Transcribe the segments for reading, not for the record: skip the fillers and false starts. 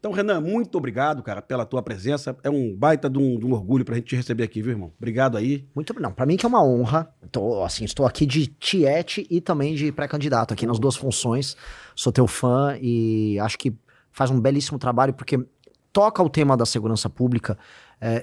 Então, Renan, muito obrigado, cara, pela tua presença. É um baita de um orgulho pra gente te receber aqui, viu, irmão? Obrigado aí. Muito bem. Não, pra mim que é uma honra. Estou aqui de tiete e também de pré-candidato aqui nas duas funções. Sou teu fã e acho que faz um belíssimo trabalho porque toca o tema da segurança pública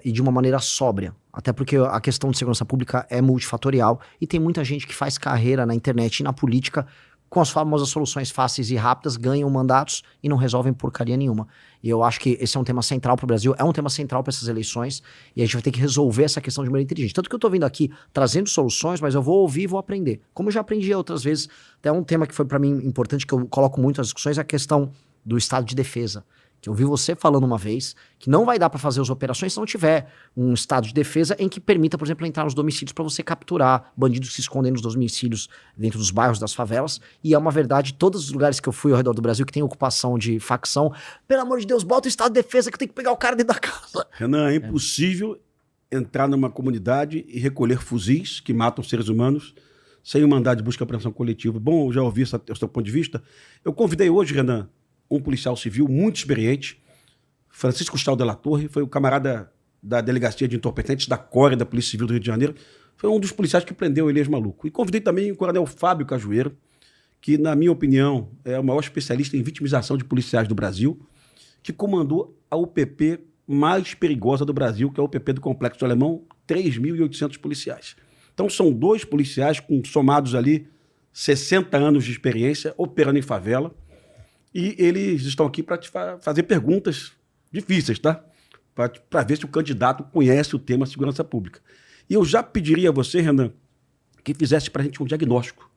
e de uma maneira sóbria. Até porque a questão de segurança pública é multifatorial e tem muita gente que faz carreira na internet e na política com as famosas soluções fáceis e rápidas, ganham mandatos e não resolvem porcaria nenhuma. E eu acho que esse é um tema central para o Brasil, é um tema central para essas eleições, e a gente vai ter que resolver essa questão de maneira inteligente. Tanto que eu tô vindo aqui trazendo soluções, mas eu vou ouvir e vou aprender. Como eu já aprendi outras vezes, até um tema que foi para mim importante, que eu coloco muito nas discussões, é a questão do estado de defesa. Que eu vi você falando uma vez que não vai dar para fazer as operações se não tiver um estado de defesa em que permita, por exemplo, entrar nos domicílios para você capturar bandidos que se escondem nos domicílios dentro dos bairros das favelas. E é uma verdade, todos os lugares que eu fui ao redor do Brasil que tem ocupação de facção, pelo amor de Deus, bota o estado de defesa que eu tenho que pegar o cara dentro da casa. Renan, é impossível entrar numa comunidade e recolher fuzis que matam seres humanos sem um mandado de busca e apreensão coletiva. Bom, eu já ouvi o seu ponto de vista. Eu convidei hoje, Renan, um policial civil muito experiente, Francisco Gustavo de la Torre, foi o camarada da Delegacia de Entorpecentes da CORE, da Polícia Civil do Rio de Janeiro, foi um dos policiais que prendeu o Elias Maluco. E convidei também o coronel Fábio Cajueiro, que, na minha opinião, é o maior especialista em vitimização de policiais do Brasil, que comandou a UPP mais perigosa do Brasil, que é a UPP do Complexo Alemão, 3.800 policiais. Então são dois policiais com somados ali 60 anos de experiência, operando em favela, e eles estão aqui para te fazer perguntas difíceis, tá? Para ver se o candidato conhece o tema segurança pública. E eu já pediria a você, Renan, que fizesse para a gente um diagnóstico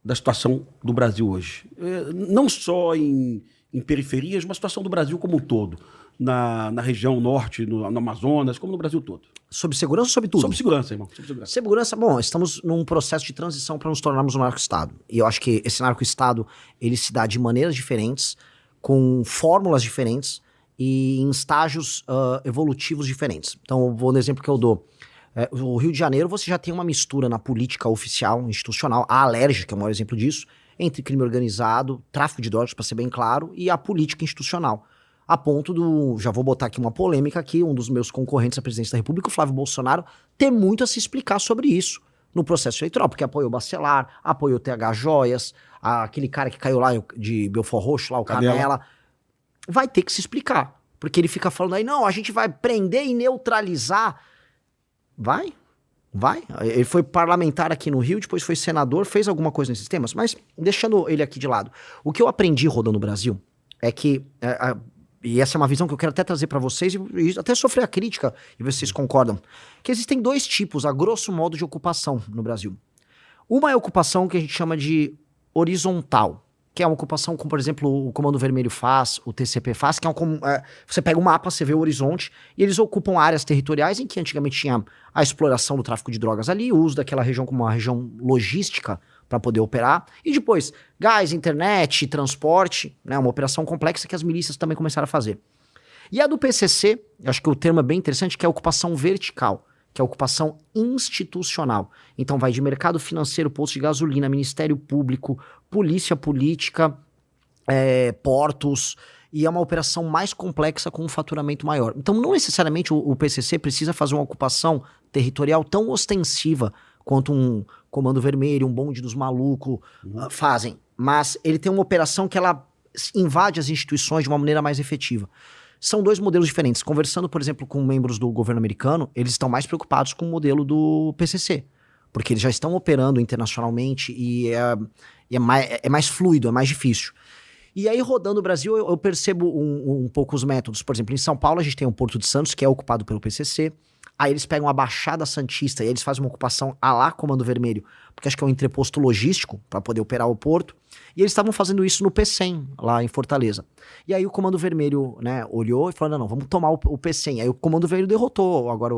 da situação do Brasil hoje. Não só em periferias, mas a situação do Brasil como um todo. Na região norte, no Amazonas, como no Brasil todo. Sobre segurança ou sobre tudo? Sobre segurança, irmão. Sobre segurança. Segurança, bom, estamos num processo de transição para nos tornarmos um narco-estado. E eu acho que esse narco-estado, ele se dá de maneiras diferentes, com fórmulas diferentes e em estágios evolutivos diferentes. Então, eu vou no exemplo que eu dou. O Rio de Janeiro, você já tem uma mistura na política oficial, institucional, a Alerj, que é o maior exemplo disso, entre crime organizado, tráfico de drogas, para ser bem claro, e a política institucional. A ponto do, já vou botar aqui uma polêmica aqui, um dos meus concorrentes à presidência da República, o Flávio Bolsonaro, ter muito a se explicar sobre isso no processo eleitoral, porque apoiou o Bacelar, apoiou o TH Joias, aquele cara que caiu lá de Belfort Roxo, lá, o Canela, vai ter que se explicar, porque ele fica falando aí, não, a gente vai prender e neutralizar. Vai. Ele foi parlamentar aqui no Rio, depois foi senador, fez alguma coisa nesses temas, mas deixando ele aqui de lado, o que eu aprendi rodando o Brasil é que... e essa é uma visão que eu quero até trazer para vocês e até sofrer a crítica e ver se vocês concordam, que existem dois tipos, a grosso modo, de ocupação no Brasil. Uma é a ocupação que a gente chama de horizontal, que é uma ocupação como, por exemplo, o Comando Vermelho faz, o TCP faz, que você pega o mapa, você vê o horizonte, e eles ocupam áreas territoriais em que antigamente tinha a exploração do tráfico de drogas ali, o uso daquela região como uma região logística para poder operar, e depois gás, internet, transporte, né, uma operação complexa que as milícias também começaram a fazer. E a do PCC, acho que o termo é bem interessante, que é a ocupação vertical, que é a ocupação institucional. Então vai de mercado financeiro, posto de gasolina, Ministério Público, polícia política, portos, e é uma operação mais complexa com um faturamento maior. Então não necessariamente o PCC precisa fazer uma ocupação territorial tão ostensiva quanto um Comando Vermelho, um bonde dos malucos fazem. Mas ele tem uma operação que ela invade as instituições de uma maneira mais efetiva. São dois modelos diferentes. Conversando, por exemplo, com membros do governo americano, eles estão mais preocupados com o modelo do PCC. Porque eles já estão operando internacionalmente e é mais fluido, é mais difícil. E aí, rodando o Brasil, eu percebo um pouco os métodos. Por exemplo, em São Paulo, a gente tem o Porto de Santos, que é ocupado pelo PCC. Aí eles pegam a Baixada Santista e eles fazem uma ocupação à lá Comando Vermelho, porque acho que é um entreposto logístico para poder operar o porto. E eles estavam fazendo isso no P100, lá em Fortaleza. E aí o Comando Vermelho, né, olhou e falou, não, vamos tomar o P100. Aí o Comando Vermelho derrotou agora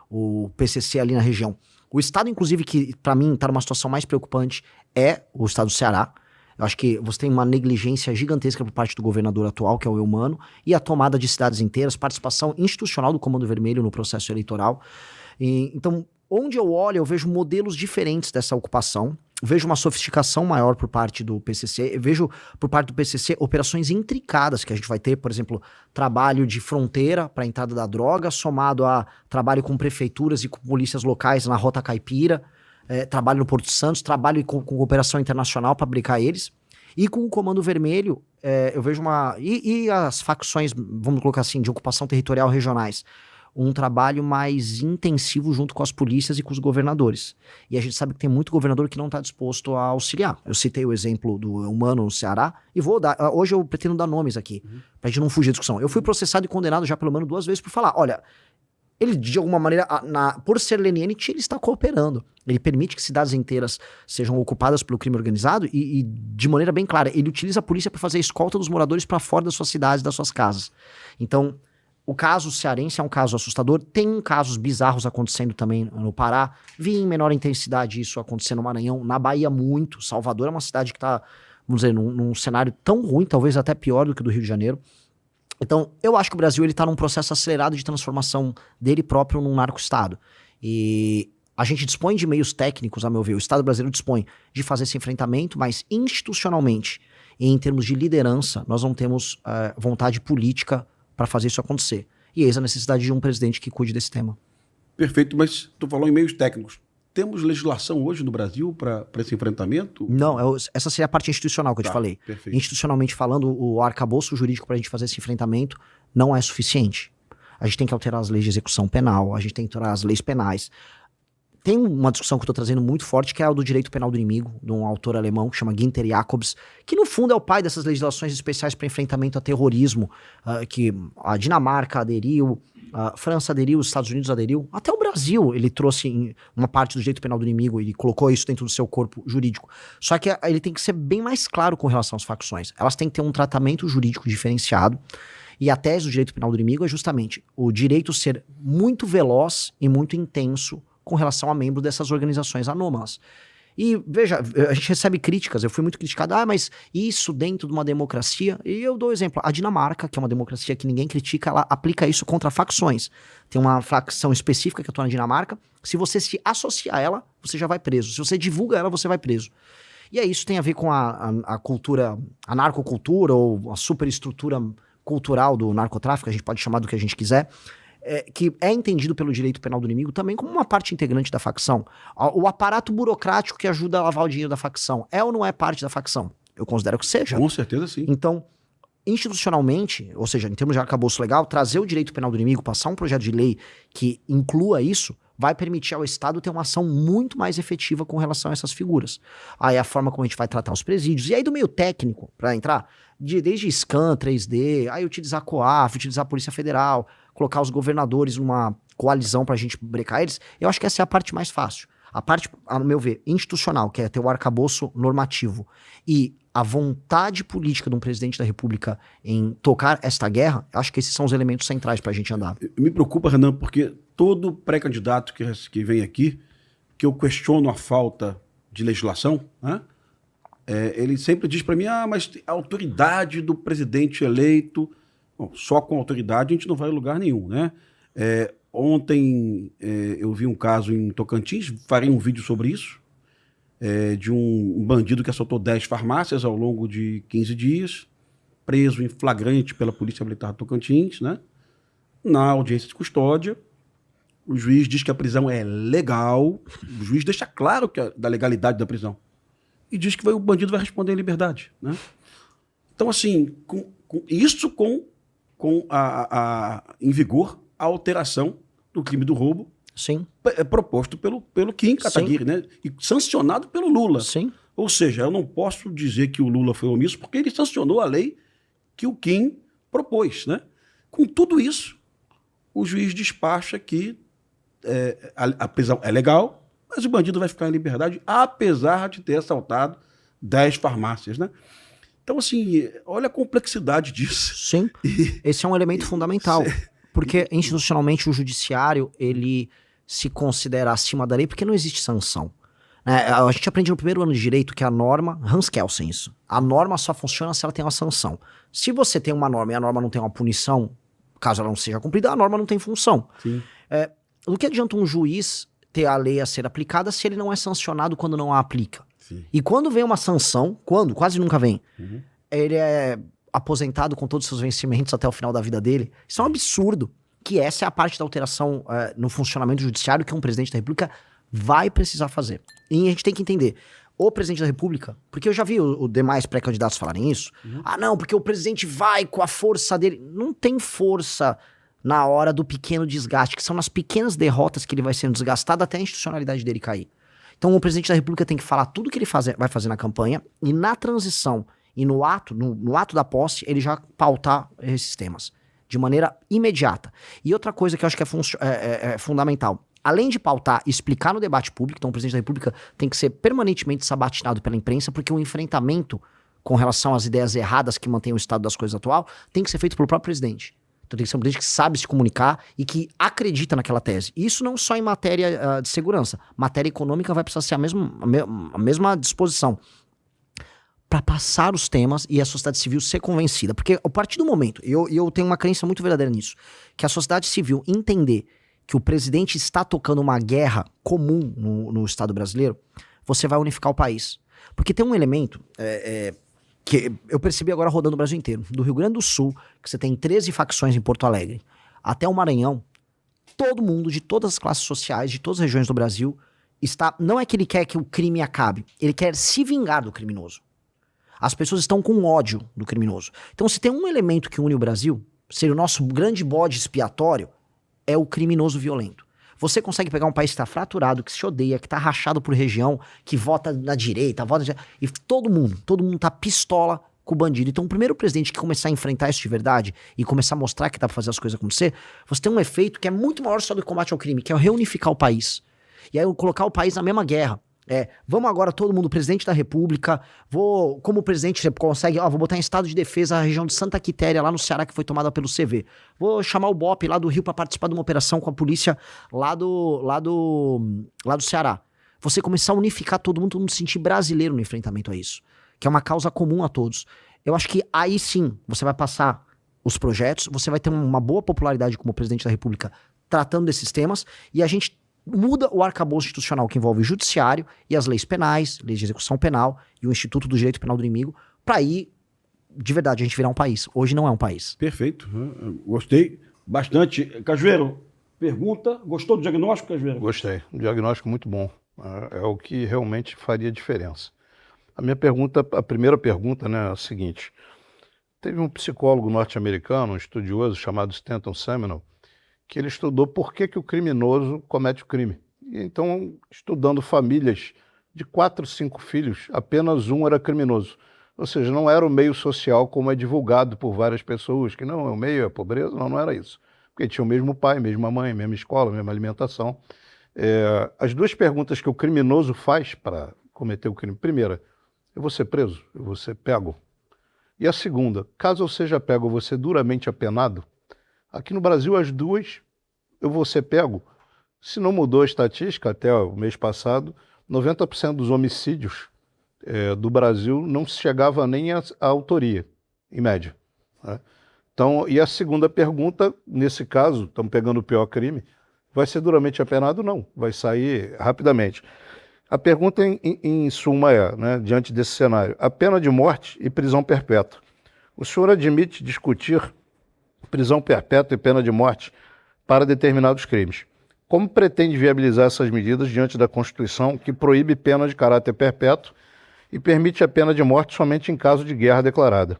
o PCC ali na região. O estado, inclusive, que para mim está numa situação mais preocupante é o estado do Ceará. Eu acho que você tem uma negligência gigantesca por parte do governador atual, que é o Eumano, e a tomada de cidades inteiras, participação institucional do Comando Vermelho no processo eleitoral. Então, onde eu olho, eu vejo modelos diferentes dessa ocupação. vejo uma sofisticação maior por parte do PCC, eu vejo por parte do PCC operações intricadas que a gente vai ter, por exemplo, trabalho de fronteira para a entrada da droga, somado a trabalho com prefeituras e com polícias locais na Rota Caipira, trabalho no Porto Santos, trabalho com cooperação internacional para aplicar eles, e com o Comando Vermelho, eu vejo uma... E as facções, vamos colocar assim, de ocupação territorial regionais, um trabalho mais intensivo junto com as polícias e com os governadores. E a gente sabe que tem muito governador que não está disposto a auxiliar. Eu citei o exemplo do Humano no Ceará, e vou dar... Hoje eu pretendo dar nomes aqui, pra gente não fugir da discussão. Eu fui processado e condenado já pelo menos 2 vezes por falar, olha, ele de alguma maneira, por ser leniente, ele está cooperando. Ele permite que cidades inteiras sejam ocupadas pelo crime organizado e de maneira bem clara, ele utiliza a polícia para fazer a escolta dos moradores para fora das suas cidades, das suas casas. Então... O caso cearense é um caso assustador. Tem casos bizarros acontecendo também no Pará. Vi em menor intensidade isso acontecer no Maranhão. Na Bahia, muito. Salvador é uma cidade que está, vamos dizer, num cenário tão ruim, talvez até pior do que o do Rio de Janeiro. Então, eu acho que o Brasil está num processo acelerado de transformação dele próprio num narco-estado. E a gente dispõe de meios técnicos, a meu ver. O Estado brasileiro dispõe de fazer esse enfrentamento, mas institucionalmente e em termos de liderança, nós não temos vontade política para fazer isso acontecer. E eis a necessidade de um presidente que cuide desse tema. Perfeito, mas tu falou em meios técnicos. Temos legislação hoje no Brasil para esse enfrentamento? Não, essa seria a parte institucional que eu te falei. Perfeito. Institucionalmente falando, o arcabouço jurídico para a gente fazer esse enfrentamento não é suficiente. A gente tem que alterar as leis de execução penal, a gente tem que alterar as leis penais. Tem uma discussão que eu estou trazendo muito forte, que é a do direito penal do inimigo, de um autor alemão que chama Günther Jacobs, que no fundo é o pai dessas legislações especiais para enfrentamento a terrorismo, que a Dinamarca aderiu, a França aderiu, os Estados Unidos aderiu, até o Brasil ele trouxe uma parte do direito penal do inimigo, ele colocou isso dentro do seu corpo jurídico. Só que ele tem que ser bem mais claro com relação às facções. Elas têm que ter um tratamento jurídico diferenciado, e a tese do direito penal do inimigo é justamente o direito ser muito veloz e muito intenso com relação a membros dessas organizações anômalas. E, veja, a gente recebe críticas, eu fui muito criticado, mas isso dentro de uma democracia, e eu dou exemplo, a Dinamarca, que é uma democracia que ninguém critica, ela aplica isso contra facções. Tem uma facção específica que atua na Dinamarca, se você se associar a ela, você já vai preso. Se você divulga ela, você vai preso. E aí isso tem a ver com a cultura, a narcocultura, ou a superestrutura cultural do narcotráfico, a gente pode chamar do que a gente quiser, que é entendido pelo direito penal do inimigo também como uma parte integrante da facção. O aparato burocrático que ajuda a lavar o dinheiro da facção é ou não é parte da facção? Eu considero que seja. Com certeza sim. Então, institucionalmente, ou seja, em termos de arcabouço legal, trazer o direito penal do inimigo, passar um projeto de lei que inclua isso, vai permitir ao Estado ter uma ação muito mais efetiva com relação a essas figuras. Aí a forma como a gente vai tratar os presídios, e aí do meio técnico, para entrar, desde scan, 3D, aí utilizar a COAF, utilizar a Polícia Federal, colocar os governadores numa coalizão pra gente brecar eles, eu acho que essa é a parte mais fácil. A parte, a meu ver, institucional, que é ter o arcabouço normativo e a vontade política de um presidente da República em tocar esta guerra, acho que esses são os elementos centrais pra gente andar. Me preocupa, Renan, porque todo pré-candidato que vem aqui, que eu questiono a falta de legislação, né? Ele sempre diz para mim, mas a autoridade do presidente eleito... Bom, só com autoridade a gente não vai a lugar nenhum, né? Ontem eu vi um caso em Tocantins, farei um vídeo sobre isso, de um bandido que assaltou 10 farmácias ao longo de 15 dias, preso em flagrante pela Polícia Militar de Tocantins, né? Na audiência de custódia, o juiz diz que a prisão é legal, o juiz deixa claro da legalidade da prisão, e diz que o bandido vai responder em liberdade, né? Então, assim, isso em vigor a alteração do crime do roubo. Sim. Proposto pelo Kim Kataguiri, né? E sancionado pelo Lula. Sim. Ou seja, eu não posso dizer que o Lula foi omisso porque ele sancionou a lei que o Kim propôs, né? Com tudo isso, o juiz despacha que a prisão é legal, mas o bandido vai ficar em liberdade apesar de ter assaltado 10 farmácias, né? Então, assim, olha a complexidade disso. Sim, esse é um elemento fundamental, porque institucionalmente o judiciário, ele se considera acima da lei porque não existe sanção. A gente aprende no primeiro ano de direito que a norma, Hans Kelsen isso, a norma só funciona se ela tem uma sanção. Se você tem uma norma e a norma não tem uma punição, caso ela não seja cumprida, a norma não tem função. Sim. Do que adianta um juiz ter a lei a ser aplicada se ele não é sancionado quando não a aplica? Sim. E quando vem uma sanção, quase nunca vem, ele é aposentado com todos os seus vencimentos até o final da vida dele. Isso é um absurdo. Que essa é a parte da alteração no funcionamento judiciário que um presidente da República vai precisar fazer. E a gente tem que entender, o presidente da República, porque eu já vi os demais pré-candidatos falarem isso, ah não, porque o presidente vai com a força dele. Não tem força na hora do pequeno desgaste, que são nas pequenas derrotas que ele vai sendo desgastado até a institucionalidade dele cair. Então o presidente da República tem que falar tudo que ele vai fazer na campanha e na transição e no ato da posse, ele já pautar esses temas de maneira imediata. E outra coisa que eu acho que é fundamental, além de pautar e explicar no debate público, então o presidente da República tem que ser permanentemente sabatinado pela imprensa, porque o enfrentamento com relação às ideias erradas que mantêm o estado das coisas atual tem que ser feito pelo próprio presidente. Então tem que ser um presidente que sabe se comunicar e que acredita naquela tese. Isso não só em matéria de segurança. Matéria econômica vai precisar ser a mesma disposição para passar os temas e a sociedade civil ser convencida. Porque a partir do momento, eu tenho uma crença muito verdadeira nisso, que a sociedade civil entender que o presidente está tocando uma guerra comum no Estado brasileiro, você vai unificar o país. Porque tem um elemento que eu percebi agora rodando o Brasil inteiro. Do Rio Grande do Sul, que você tem 13 facções em Porto Alegre, até o Maranhão, todo mundo, de todas as classes sociais, de todas as regiões do Brasil, não é que ele quer que o crime acabe, ele quer se vingar do criminoso. As pessoas estão com ódio do criminoso. Então, se tem um elemento que une o Brasil, seria o nosso grande bode expiatório, é o criminoso violento. Você consegue pegar um país que está fraturado, que se odeia, que está rachado por região, que vota na direita, e todo mundo tá pistola com o bandido. Então, o primeiro presidente que começar a enfrentar isso de verdade e começar a mostrar que dá para fazer as coisas acontecer, você tem um efeito que é muito maior só do combate ao crime, que é reunificar o país. E aí, colocar o país na mesma guerra. Vamos agora todo mundo, presidente da República, como o presidente consegue, vou botar em estado de defesa a região de Santa Quitéria, lá no Ceará, que foi tomada pelo CV. Vou chamar o BOPE lá do Rio para participar de uma operação com a polícia lá do Ceará. Você começar a unificar todo mundo se sentir brasileiro no enfrentamento a isso, que é uma causa comum a todos. Eu acho que aí sim, você vai passar os projetos, você vai ter uma boa popularidade como presidente da República tratando desses temas, e a gente muda o arcabouço institucional que envolve o judiciário e as leis penais, leis de execução penal e o Instituto do Direito Penal do Inimigo, para aí, de verdade, a gente virar um país. Hoje não é um país. Perfeito. Gostei bastante. Cajueiro, pergunta. Gostou do diagnóstico, Cajueiro? Gostei. Um diagnóstico muito bom. É o que realmente faria diferença. A primeira pergunta, né, é a seguinte. Teve um psicólogo norte-americano, um estudioso chamado Stanton Seminole, que ele estudou por que o criminoso comete o crime. E então, estudando famílias de 4, 5 filhos, apenas um era criminoso. Ou seja, não era o meio social como é divulgado por várias pessoas, que não, o meio é a pobreza, não era isso. Porque tinha o mesmo pai, mesma mãe, mesma escola, mesma alimentação. As duas perguntas que o criminoso faz para cometer o crime. Primeira, eu vou ser preso? Eu vou ser pego? E a segunda, caso eu seja pego, eu vou ser duramente apenado? Aqui no Brasil, as duas, eu vou ser pego. Se não mudou a estatística, até o mês passado, 90% dos homicídios do Brasil não se chegava nem à autoria, em média. Né? Então, e a segunda pergunta, nesse caso, estamos pegando o pior crime, vai ser duramente apenado? Não, vai sair rapidamente. A pergunta, em suma, né, diante desse cenário, a pena de morte e prisão perpétua. O senhor admite discutir prisão perpétua e pena de morte para determinados crimes. Como pretende viabilizar essas medidas diante da Constituição, que proíbe pena de caráter perpétuo e permite a pena de morte somente em caso de guerra declarada?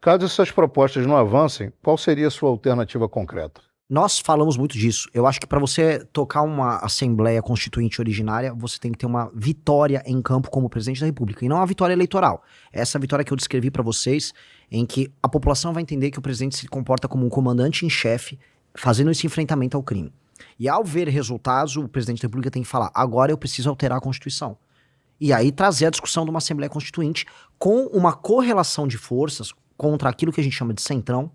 Caso essas propostas não avancem, qual seria a sua alternativa concreta? Nós falamos muito disso. Eu acho que para você tocar uma Assembleia Constituinte originária, você tem que ter uma vitória em campo como presidente da República, e não uma vitória eleitoral. Essa vitória que eu descrevi para vocês, em que a população vai entender que o presidente se comporta como um comandante em chefe, fazendo esse enfrentamento ao crime. E ao ver resultados, o presidente da República tem que falar, agora eu preciso alterar a Constituição. E aí trazer a discussão de uma Assembleia Constituinte com uma correlação de forças contra aquilo que a gente chama de centrão,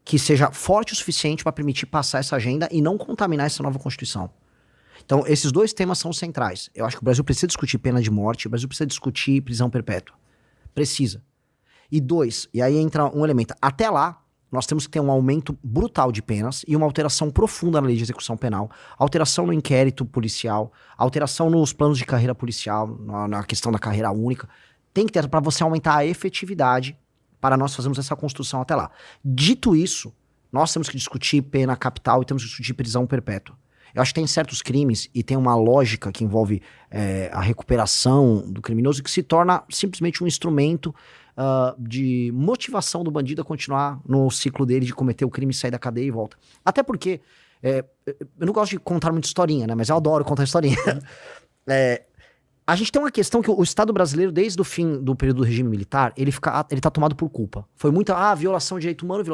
que seja forte o suficiente para permitir passar essa agenda e não contaminar essa nova Constituição. Então, esses dois temas são centrais. Eu acho que o Brasil precisa discutir pena de morte, o Brasil precisa discutir prisão perpétua. Precisa. E dois, e aí entra um elemento. Até lá, nós temos que ter um aumento brutal de penas e uma alteração profunda na lei de execução penal, alteração no inquérito policial, alteração nos planos de carreira policial, na questão da carreira única. Tem que ter para você aumentar a efetividade para nós fazermos essa construção até lá. Dito isso, nós temos que discutir pena capital e temos que discutir prisão perpétua. Eu acho que tem certos crimes e tem uma lógica que envolve a recuperação do criminoso que se torna simplesmente um instrumento de motivação do bandido a continuar no ciclo dele de cometer o crime, sair da cadeia e volta. Até porque, eu não gosto de contar muita historinha, né? Mas eu adoro contar historinha. A gente tem uma questão que o Estado brasileiro, desde o fim do período do regime militar, ele tá tomado por culpa. Foi muita, violação de direito humano,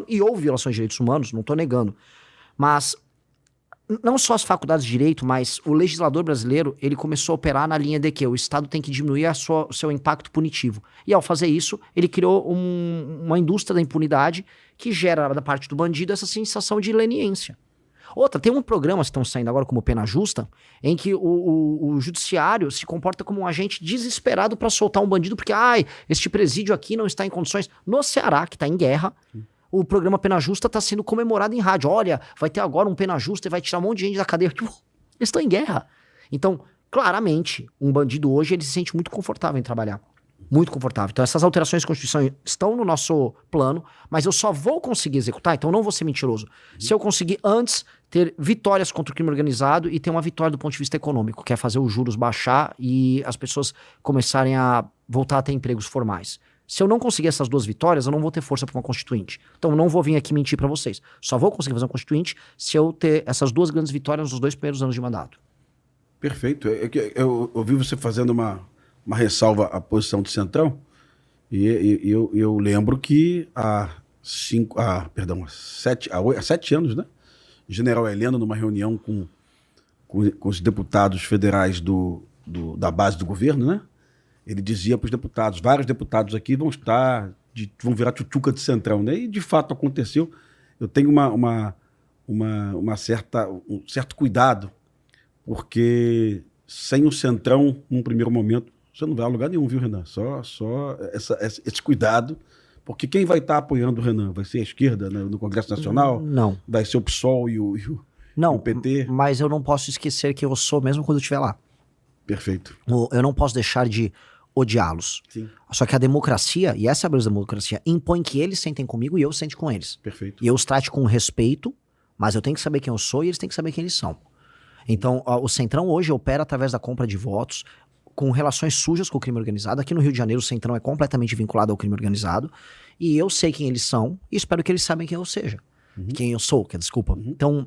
e houve violações de direitos humanos, não tô negando. Mas não só as faculdades de direito, mas o legislador brasileiro, ele começou a operar na linha de que o Estado tem que diminuir o seu impacto punitivo. E ao fazer isso, ele criou uma indústria da impunidade que gera da parte do bandido essa sensação de leniência. Outra, tem um programa que estão saindo agora como Pena Justa, em que o judiciário se comporta como um agente desesperado para soltar um bandido, porque, este presídio aqui não está em condições. No Ceará, que está em guerra, o programa Pena Justa está sendo comemorado em rádio. Olha, vai ter agora um Pena Justa e vai tirar um monte de gente da cadeia. Tipo, eles estão em guerra. Então, claramente, um bandido hoje, ele se sente muito confortável em trabalhar. Muito confortável. Então, essas alterações de Constituição estão no nosso plano, mas eu só vou conseguir executar, então não vou ser mentiroso, se eu conseguir antes ter vitórias contra o crime organizado e ter uma vitória do ponto de vista econômico, que é fazer os juros baixar e as pessoas começarem a voltar a ter empregos formais. Se eu não conseguir essas duas vitórias, eu não vou ter força para uma constituinte. Então eu não vou vir aqui mentir para vocês. Só vou conseguir fazer uma constituinte se eu ter essas duas grandes vitórias nos 2 primeiros anos de mandato. Perfeito. Eu ouvi você fazendo uma ressalva à posição do Centrão, e eu lembro que há 7 anos, né? O general Heleno, numa reunião com os deputados federais da base do governo, né? Ele dizia para os deputados, vários deputados aqui vão vão virar tchutchuca de Centrão, né? E de fato aconteceu. Eu tenho um certo cuidado, porque sem o Centrão, num primeiro momento, você não vai a lugar nenhum, viu, Renan? Só esse cuidado, porque quem vai estar apoiando o Renan? Vai ser a esquerda, né, no Congresso Nacional? Não. Vai ser o PSOL e o PT? Mas eu não posso esquecer que eu sou mesmo quando eu estiver lá. Perfeito. Eu não posso deixar de odiá-los. Sim. Só que a democracia, e essa é a beleza da democracia, impõe que eles sentem comigo e eu sente com eles. Perfeito. E eu os trate com respeito, mas eu tenho que saber quem eu sou e eles têm que saber quem eles são. Então, o Centrão hoje opera através da compra de votos, com relações sujas com o crime organizado. Aqui no Rio de Janeiro, o Centrão é completamente vinculado ao crime organizado. E eu sei quem eles são e espero que eles saibam quem eu seja. Quem eu sou, desculpa. Então,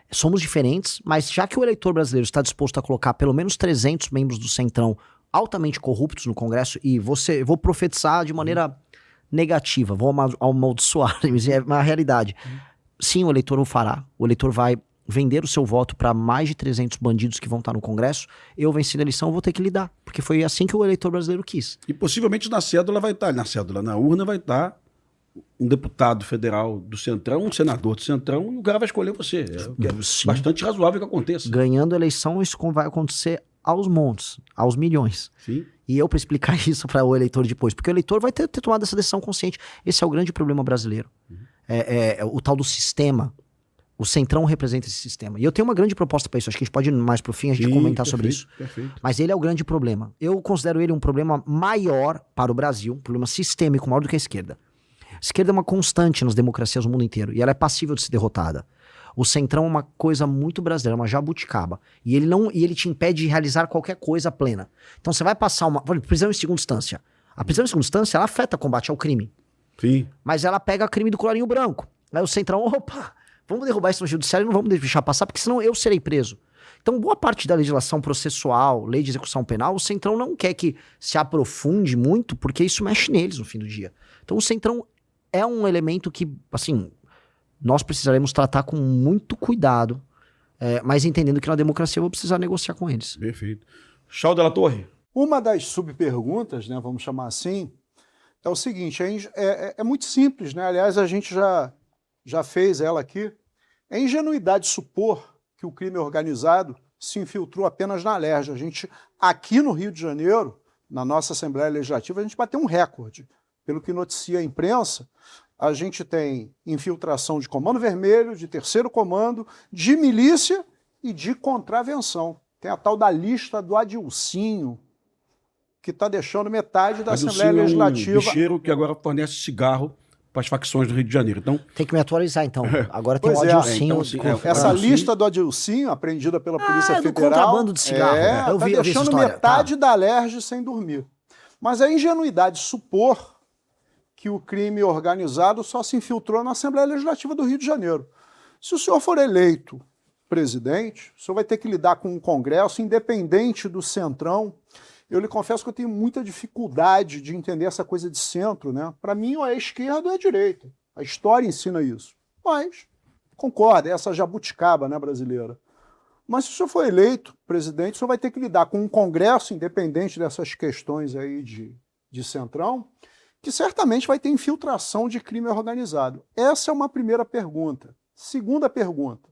somos diferentes, mas já que o eleitor brasileiro está disposto a colocar pelo menos 300 membros do Centrão altamente corruptos no Congresso, e vou profetizar de maneira negativa, vou amaldiçoar, mas é uma realidade. Sim, o eleitor o fará. O eleitor vai vender o seu voto para mais de 300 bandidos que vão estar no Congresso. Eu, vencendo a eleição, vou ter que lidar, porque foi assim que o eleitor brasileiro quis. E possivelmente na urna vai estar um deputado federal do Centrão, um senador do Centrão, e o cara vai escolher você. É bastante razoável que aconteça. Ganhando a eleição, isso vai acontecer aos montes, aos milhões. Sim. E eu para explicar isso para o eleitor depois, porque o eleitor vai ter tomado essa decisão consciente. Esse é o grande problema brasileiro. É o tal do sistema. O Centrão representa esse sistema. E eu tenho uma grande proposta para isso. Acho que a gente pode ir mais pro fim, a gente comentar sobre isso. Perfeito. Mas ele é o grande problema. Eu considero ele um problema maior para o Brasil, um problema sistêmico maior do que a esquerda. A esquerda é uma constante nas democracias do mundo inteiro. E ela é passível de ser derrotada. O Centrão é uma coisa muito brasileira, uma jabuticaba. E ele te impede de realizar qualquer coisa plena. Então você vai passar prisão em segunda instância. A prisão em segunda instância, ela afeta o combate ao crime. Sim. Mas ela pega crime do colarinho branco. Aí o Centrão, vamos derrubar isso no judiciário e não vamos deixar passar, porque senão eu serei preso. Então, boa parte da legislação processual, lei de execução penal, o Centrão não quer que se aprofunde muito, porque isso mexe neles no fim do dia. Então, o Centrão é um elemento que, assim, nós precisaremos tratar com muito cuidado, mas entendendo que na democracia eu vou precisar negociar com eles. Perfeito. Chau Della Torre. Uma das subperguntas, né, vamos chamar assim, é o seguinte, é muito simples, né? Aliás, a gente já fez ela aqui. É ingenuidade supor que o crime organizado se infiltrou apenas na Alerj. A gente, aqui no Rio de Janeiro, na nossa Assembleia Legislativa, a gente bateu um recorde. Pelo que noticia a imprensa, a gente tem infiltração de comando vermelho, de terceiro comando, de milícia e de contravenção. Tem a tal da lista do Adilcinho, que está deixando metade da Assembleia Legislativa. É um bicheiro que agora fornece cigarro para as facções do Rio de Janeiro. Então, Tem que me atualizar, então. Agora tem Pois o é, Adilcinho. então, Essa Adilcinho. lista do Adilcinho, apreendida pela Polícia do Federal, contrabando de cigarro. Eu vi essa deixando história. metade da Alerj sem dormir. Mas é ingenuidade supor que o crime organizado só se infiltrou na Assembleia Legislativa do Rio de Janeiro. Se o senhor for eleito presidente, o senhor vai ter que lidar com um Congresso independente do Centrão. Eu lhe confesso que eu tenho muita dificuldade de entender essa coisa de centro, né? Para mim, ou é esquerda ou é direita. A história ensina isso. Mas, concordo, é essa jabuticaba, né, brasileira. Mas se o senhor for eleito presidente, o senhor vai ter que lidar com um Congresso independente dessas questões aí de Centrão, que certamente vai ter infiltração de crime organizado. Essa é uma primeira pergunta. Segunda pergunta.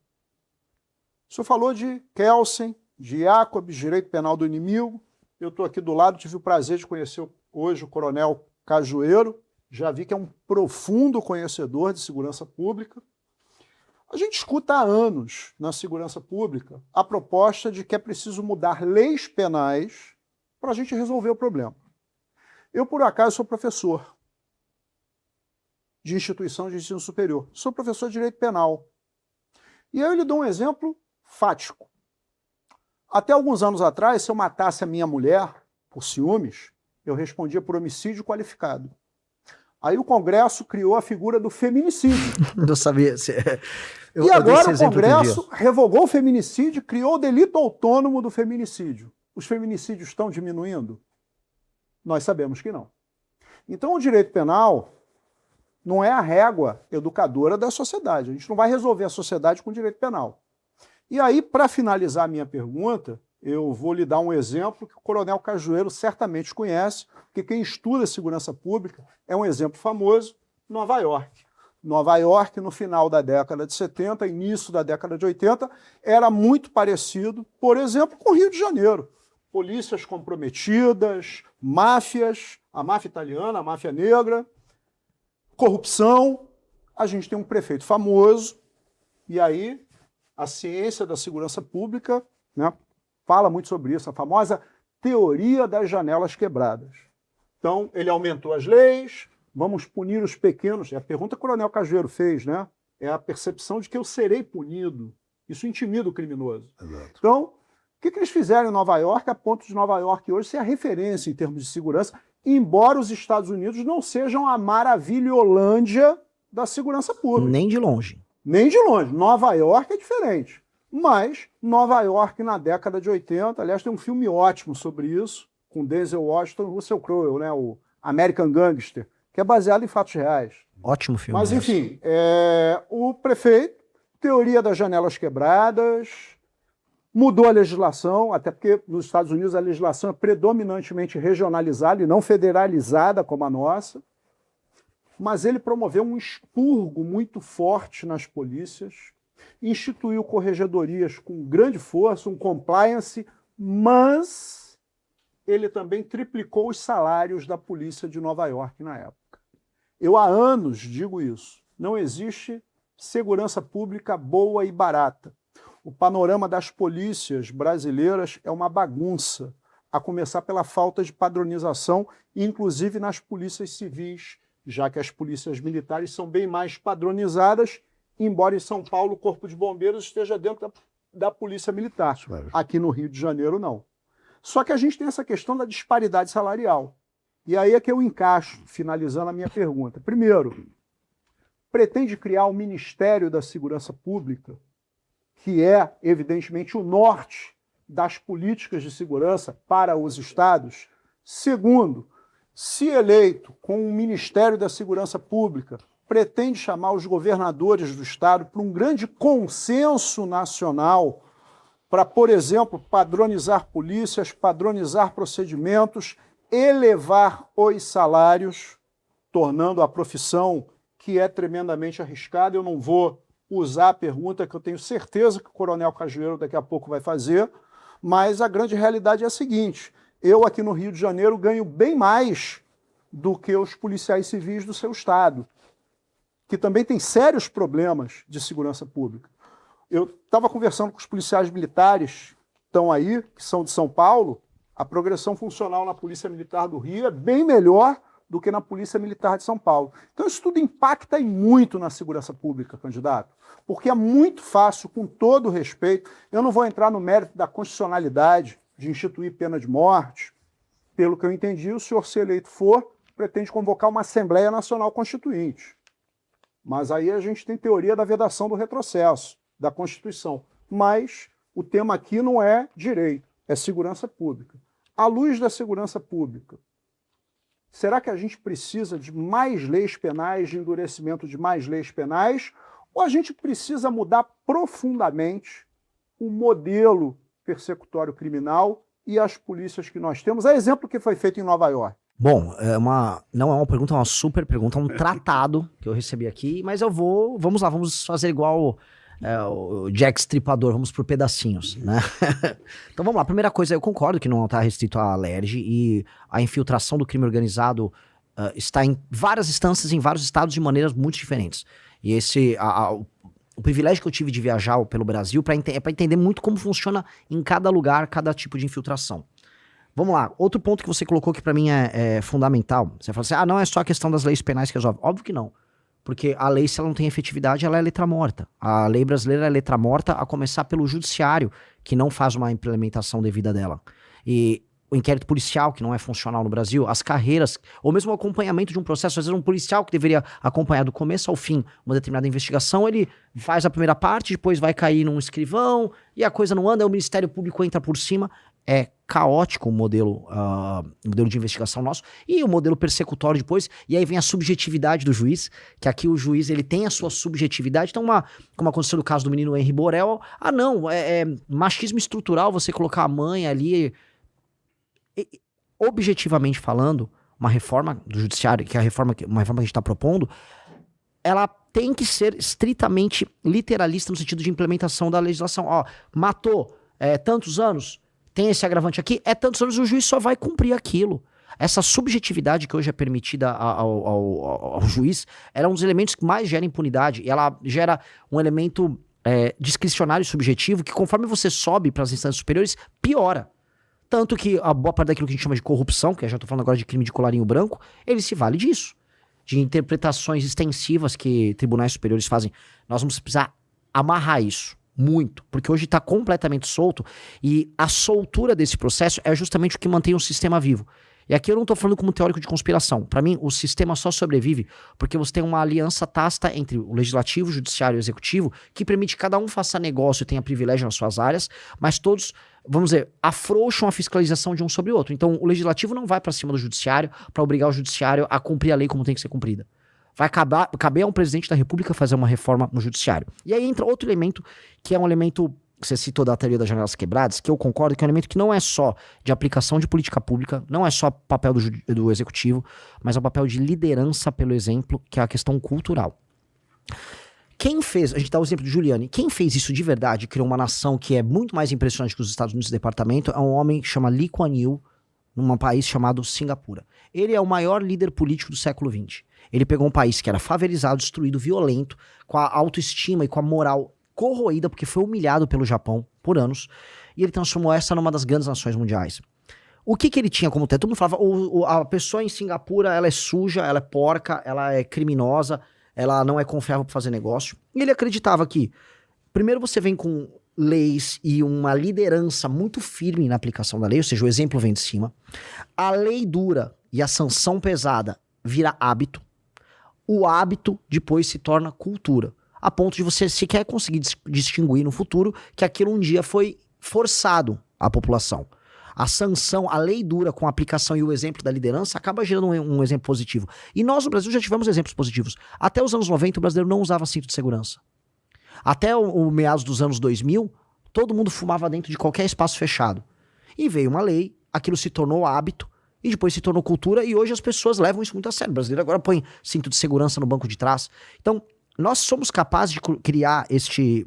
O senhor falou de Kelsen, de Jacobs, direito penal do inimigo. Eu estou aqui do lado, tive o prazer de conhecer hoje o coronel Cajueiro. Já vi que é um profundo conhecedor de segurança pública. A gente escuta há anos na segurança pública a proposta de que é preciso mudar leis penais para a gente resolver o problema. Eu, por acaso, sou professor de instituição de ensino superior. Sou professor de direito penal. E aí eu lhe dou um exemplo fático. Até alguns anos atrás, se eu matasse a minha mulher por ciúmes, eu respondia por homicídio qualificado. Aí o Congresso criou a figura do feminicídio. Não sabia. E agora o Congresso revogou o feminicídio, criou o delito autônomo do feminicídio. Os feminicídios estão diminuindo? Nós sabemos que não. Então o direito penal não é a régua educadora da sociedade. A gente não vai resolver a sociedade com o direito penal. E aí, para finalizar a minha pergunta, eu vou lhe dar um exemplo que o coronel Cajueiro certamente conhece, porque quem estuda segurança pública é um exemplo famoso, Nova York. Nova York, no final da década de 70, início da década de 80, era muito parecido, por exemplo, com o Rio de Janeiro. Polícias comprometidas, máfias, a máfia italiana, a máfia negra, corrupção. A gente tem um prefeito famoso, e aí a ciência da segurança pública, né, fala muito sobre isso, a famosa teoria das janelas quebradas. Então, ele aumentou as leis, vamos punir os pequenos. É a pergunta que o coronel Cajueiro fez, né? É a percepção de que eu serei punido. Isso intimida o criminoso. Exato. Então, o que eles fizeram em Nova York, a ponto de Nova York hoje ser a referência em termos de segurança, embora os Estados Unidos não sejam a maravilholândia da segurança pública. Nem de longe. Nem de longe. Nova York é diferente. Mas Nova York na década de 80, aliás, tem um filme ótimo sobre isso, com Denzel Washington e Russell Crowe, né, o American Gangster, que é baseado em fatos reais. Ótimo filme. Mas, enfim, o prefeito, teoria das janelas quebradas, mudou a legislação, até porque nos Estados Unidos a legislação é predominantemente regionalizada e não federalizada como a nossa, mas ele promoveu um expurgo muito forte nas polícias, instituiu corregedorias com grande força, um compliance, mas ele também triplicou os salários da polícia de Nova York na época. Eu há anos digo isso, não existe segurança pública boa e barata. O panorama das polícias brasileiras é uma bagunça, a começar pela falta de padronização, inclusive nas polícias civis, já que as polícias militares são bem mais padronizadas, embora em São Paulo o Corpo de Bombeiros esteja dentro da Polícia Militar. Aqui no Rio de Janeiro, não. Só que a gente tem essa questão da disparidade salarial. E aí é que eu encaixo, finalizando a minha pergunta. Primeiro, pretende criar o Ministério da Segurança Pública, que é, evidentemente, o norte das políticas de segurança para os estados. Segundo, se eleito com o Ministério da Segurança Pública, pretende chamar os governadores do estado para um grande consenso nacional para, por exemplo, padronizar polícias, padronizar procedimentos, elevar os salários, tornando a profissão que é tremendamente arriscada. Eu não vou usar a pergunta que eu tenho certeza que o coronel Cajueiro daqui a pouco vai fazer, mas a grande realidade é a seguinte: eu aqui no Rio de Janeiro ganho bem mais do que os policiais civis do seu estado. que também tem sérios problemas de segurança pública. Eu estava conversando com os policiais militares que estão aí, que são de São Paulo. A progressão funcional na Polícia Militar do Rio é bem melhor do que na Polícia Militar de São Paulo. Então isso tudo impacta e muito na segurança pública, candidato, porque é muito fácil, com todo respeito, eu não vou entrar no mérito da constitucionalidade de instituir pena de morte. Pelo que eu entendi, o senhor, se eleito for, pretende convocar uma Assembleia Nacional Constituinte. Mas aí a gente tem teoria da vedação do retrocesso, da Constituição. Mas o tema aqui não é direito, é segurança pública. À luz da segurança pública, será que a gente precisa de mais leis penais, de endurecimento de mais leis penais, ou a gente precisa mudar profundamente o modelo persecutório criminal e as polícias que nós temos? É exemplo que foi feito em Nova York. Bom, não é uma pergunta, é uma super pergunta, é um tratado que eu recebi aqui, mas vamos lá, vamos fazer igual o Jack Stripador, vamos por pedacinhos, né? Então vamos lá, primeira coisa, eu concordo que não está restrito à LERJ e a infiltração do crime organizado está em várias instâncias, em vários estados de maneiras muito diferentes. E o privilégio que eu tive de viajar pelo Brasil é para entender muito como funciona em cada lugar, cada tipo de infiltração. Vamos lá, outro ponto que você colocou que para mim é fundamental. Você fala assim, não é só a questão das leis penais que resolve. Óbvio que não. Porque a lei, se ela não tem efetividade, ela é letra morta. A lei brasileira é letra morta, a começar pelo judiciário, que não faz uma implementação devida dela. E o inquérito policial, que não é funcional no Brasil, as carreiras, ou mesmo o acompanhamento de um processo. Às vezes um policial que deveria acompanhar do começo ao fim uma determinada investigação, ele faz a primeira parte, depois vai cair num escrivão, e a coisa não anda, o Ministério Público entra por cima. É caótico o modelo de investigação nosso, e o modelo persecutório depois, e aí vem a subjetividade do juiz, que aqui o juiz ele tem a sua subjetividade. Então, como aconteceu no caso do menino Henry Borel, é machismo estrutural você colocar a mãe ali. Objetivamente falando, uma reforma do judiciário, que é uma reforma que a gente está propondo, ela tem que ser estritamente literalista no sentido de implementação da legislação. Matou tantos anos, tem esse agravante aqui, tantos anos, o juiz só vai cumprir aquilo. Essa subjetividade que hoje é permitida ao juiz, ela é um dos elementos que mais gera impunidade, e ela gera um elemento discricionário e subjetivo que, conforme você sobe para as instâncias superiores, piora. Tanto que a boa parte daquilo que a gente chama de corrupção, que eu já tô falando agora de crime de colarinho branco, ele se vale disso. De interpretações extensivas que tribunais superiores fazem. Nós vamos precisar amarrar isso muito, porque hoje está completamente solto, e a soltura desse processo é justamente o que mantém o sistema vivo. E aqui eu não tô falando como teórico de conspiração. Para mim, o sistema só sobrevive porque você tem uma aliança tácita entre o legislativo, o judiciário e o executivo, que permite que cada um faça negócio e tenha privilégio nas suas áreas, mas todos, vamos dizer, afrouxam a fiscalização de um sobre o outro. Então, o legislativo não vai para cima do judiciário para obrigar o judiciário a cumprir a lei como tem que ser cumprida. Vai caber a um presidente da República fazer uma reforma no judiciário. E aí entra outro elemento, que é um elemento que você citou da teoria das janelas quebradas, que eu concordo que é um elemento que não é só de aplicação de política pública, não é só papel do executivo, mas é o papel de liderança pelo exemplo, que é a questão cultural. Quem fez, a gente dá o exemplo de Giuliani, quem fez isso de verdade, criou uma nação que é muito mais impressionante que os Estados Unidos, departamento, é um homem que chama Lee Kuan Yew, num país chamado Singapura. Ele é o maior líder político do século XX. Ele pegou um país que era favelizado, destruído, violento, com a autoestima e com a moral corroída, porque foi humilhado pelo Japão por anos, e ele transformou essa numa das grandes nações mundiais. O que ele tinha como teto? Todo mundo falava, a pessoa em Singapura, ela é suja, ela é porca, ela é criminosa, ela não é confiável para fazer negócio. E ele acreditava que, primeiro você vem com leis e uma liderança muito firme na aplicação da lei, ou seja, o exemplo vem de cima, a lei dura e a sanção pesada vira hábito, o hábito depois se torna cultura, a ponto de você sequer conseguir distinguir no futuro que aquilo um dia foi forçado à população. A sanção, a lei dura com a aplicação e o exemplo da liderança acaba gerando um exemplo positivo. E nós no Brasil já tivemos exemplos positivos. Até os anos 90 o brasileiro não usava cinto de segurança. Até o meados dos anos 2000, todo mundo fumava dentro de qualquer espaço fechado. E veio uma lei, aquilo se tornou hábito, e depois se tornou cultura, e hoje as pessoas levam isso muito a sério. O brasileiro agora põe cinto de segurança no banco de trás. Então, nós somos capazes de criar esse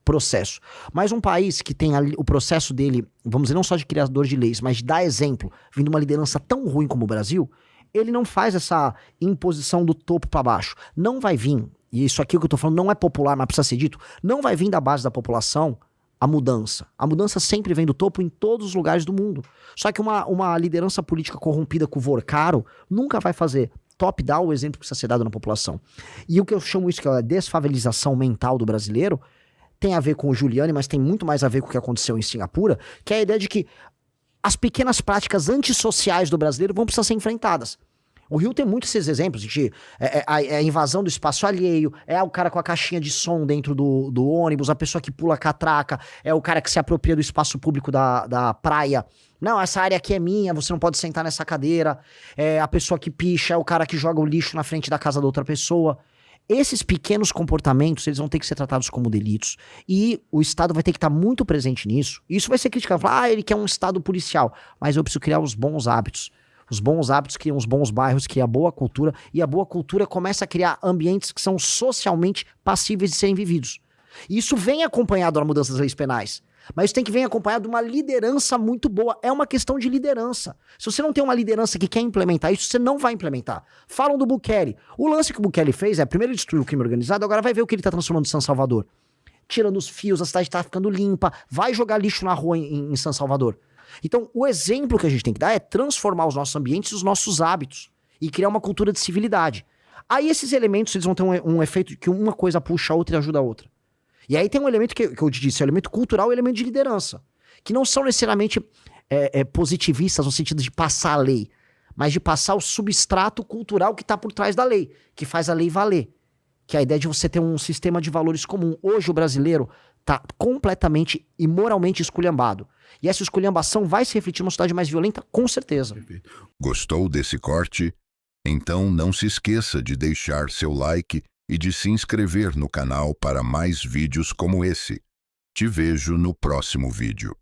processo. Mas um país que tem o processo dele, vamos dizer, não só de criador de leis, mas de dar exemplo, vindo uma liderança tão ruim como o Brasil, ele não faz essa imposição do topo para baixo. Não vai vir e isso aqui que eu tô falando não é popular, mas precisa ser dito, não vai vir da base da população a mudança. A mudança sempre vem do topo em todos os lugares do mundo. Só que uma liderança política corrompida com o Vorcaro nunca vai fazer top-down o exemplo que precisa ser dado na população. E o que eu chamo isso, que é a desfavelização mental do brasileiro, tem a ver com o Giuliani, mas tem muito mais a ver com o que aconteceu em Singapura, que é a ideia de que as pequenas práticas antissociais do brasileiro vão precisar ser enfrentadas. O Rio tem muitos esses exemplos de a invasão do espaço alheio, é o cara com a caixinha de som dentro do ônibus, a pessoa que pula a catraca, é o cara que se apropria do espaço público da praia. Não, essa área aqui é minha, você não pode sentar nessa cadeira. É a pessoa que picha, é o cara que joga o lixo na frente da casa da outra pessoa. Esses pequenos comportamentos, eles vão ter que ser tratados como delitos. E o Estado vai ter que estar muito presente nisso. Isso vai ser criticado. Falar, ele quer um Estado policial. Mas eu preciso criar os bons hábitos. Os bons hábitos criam os bons bairros, criam a boa cultura. E a boa cultura começa a criar ambientes que são socialmente passíveis de serem vividos. E isso vem acompanhado da mudança das leis penais. Mas isso tem que vir acompanhado de uma liderança muito boa. É uma questão de liderança. Se você não tem uma liderança que quer implementar isso, você não vai implementar. Falam do Bukele. O lance que o Bukele fez é, primeiro ele destruiu o crime organizado, agora vai ver o que ele está transformando em São Salvador. Tirando os fios, a cidade está ficando limpa, vai jogar lixo na rua em São Salvador. Então, o exemplo que a gente tem que dar é transformar os nossos ambientes e os nossos hábitos e criar uma cultura de civilidade. Aí esses elementos eles vão ter um efeito de que uma coisa puxa a outra e ajuda a outra. E aí tem um elemento que eu te disse, é o elemento cultural e o elemento de liderança, que não são necessariamente positivistas no sentido de passar a lei, mas de passar o substrato cultural que está por trás da lei, que faz a lei valer. Que é a ideia de você ter um sistema de valores comum. Hoje o brasileiro está completamente e moralmente esculhambado. E essa esculhambação vai se refletir numa sociedade mais violenta, com certeza. Gostou desse corte? Então não se esqueça de deixar seu like e de se inscrever no canal para mais vídeos como esse. Te vejo no próximo vídeo.